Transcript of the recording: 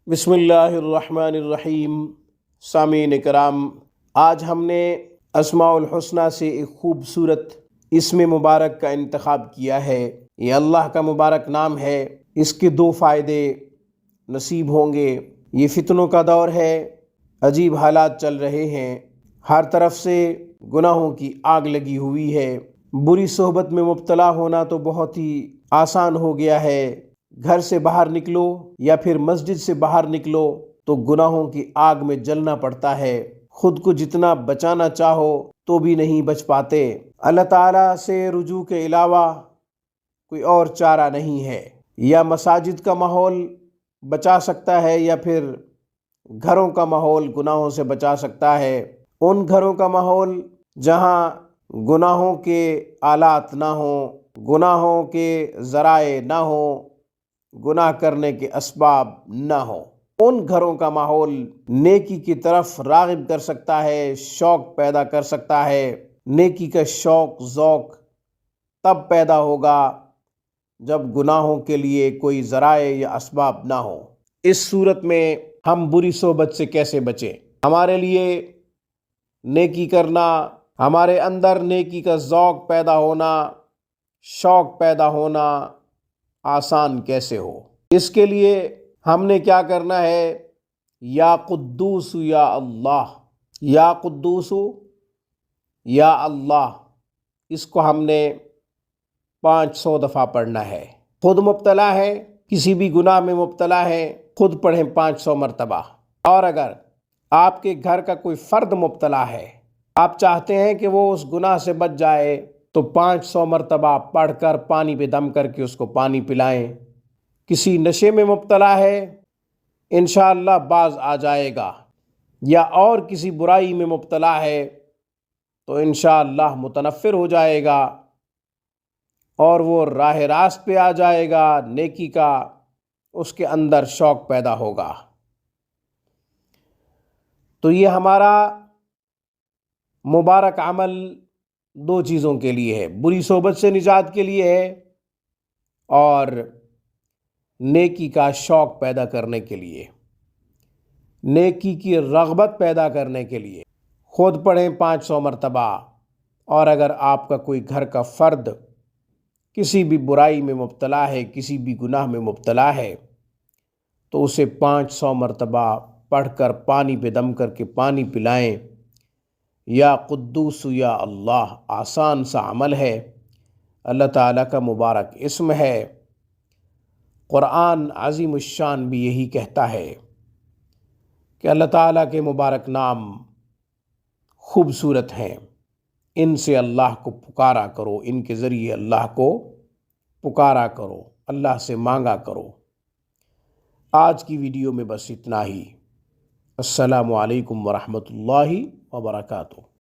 بسم اللہ الرحمن الرحیم۔ سامعین کرام، آج ہم نے اسماء الحسنہ سے ایک خوبصورت اسم مبارک کا انتخاب کیا ہے۔ یہ اللہ کا مبارک نام ہے، اس کے دو فائدے نصیب ہوں گے۔ یہ فتنوں کا دور ہے، عجیب حالات چل رہے ہیں، ہر طرف سے گناہوں کی آگ لگی ہوئی ہے۔ بری صحبت میں مبتلا ہونا تو بہت ہی آسان ہو گیا ہے۔ گھر سے باہر نکلو یا پھر مسجد سے باہر نکلو تو گناہوں کی آگ میں جلنا پڑتا ہے۔ خود کو جتنا بچانا چاہو تو بھی نہیں بچ پاتے۔ اللہ تعالیٰ سے رجوع کے علاوہ کوئی اور چارہ نہیں ہے۔ یا مساجد کا ماحول بچا سکتا ہے یا پھر گھروں کا ماحول گناہوں سے بچا سکتا ہے۔ ان گھروں کا ماحول جہاں گناہوں کے آلات نہ ہوں، گناہوں کے ذرائع نہ ہوں، گناہ کرنے کے اسباب نہ ہوں، ان گھروں کا ماحول نیکی کی طرف راغب کر سکتا ہے، شوق پیدا کر سکتا ہے۔ نیکی کا شوق ذوق تب پیدا ہوگا جب گناہوں کے لیے کوئی ذرائع یا اسباب نہ ہوں۔ اس صورت میں ہم بری صحبت سے کیسے بچیں؟ ہمارے لیے نیکی کرنا، ہمارے اندر نیکی کا ذوق پیدا ہونا، شوق پیدا ہونا آسان کیسے ہو؟ اس کے لیے ہم نے کیا کرنا ہے؟ یا قدوس یا اللہ، یا قدوس یا اللہ، اس کو ہم نے 500 دفعہ پڑھنا ہے۔ خود مبتلا ہے، کسی بھی گناہ میں مبتلا ہے، خود پڑھیں 500 مرتبہ۔ اور اگر آپ کے گھر کا کوئی فرد مبتلا ہے، آپ چاہتے ہیں کہ وہ اس گناہ سے بچ جائے، تو 500 مرتبہ پڑھ کر پانی پہ دم کر کے اس کو پانی پلائیں۔ کسی نشے میں مبتلا ہے، انشاءاللہ باز آ جائے گا۔ یا اور کسی برائی میں مبتلا ہے تو انشاءاللہ متنفر ہو جائے گا اور وہ راہ راست پہ آ جائے گا، نیکی کا اس کے اندر شوق پیدا ہوگا۔ تو یہ ہمارا مبارک عمل دو چیزوں کے لیے ہے، بری صحبت سے نجات کے لیے ہے اور نیکی کا شوق پیدا کرنے کے لیے، نیکی کی رغبت پیدا کرنے کے لیے۔ خود پڑھیں 500 مرتبہ، اور اگر آپ کا کوئی گھر کا فرد کسی بھی برائی میں مبتلا ہے، کسی بھی گناہ میں مبتلا ہے، تو اسے 500 مرتبہ پڑھ کر پانی پہ دم کر کے پانی پلائیں۔ یا قدوس یا اللہ آسان سا عمل ہے، اللہ تعالیٰ کا مبارک اسم ہے۔ قرآن عظیم الشان بھی یہی کہتا ہے کہ اللہ تعالیٰ کے مبارک نام خوبصورت ہیں، ان سے اللہ کو پکارا کرو، ان کے ذریعے اللہ کو پکارا کرو، اللہ سے مانگا کرو۔ آج کی ویڈیو میں بس اتنا ہی۔ السلام علیکم ورحمۃ اللہ وبرکاتہ۔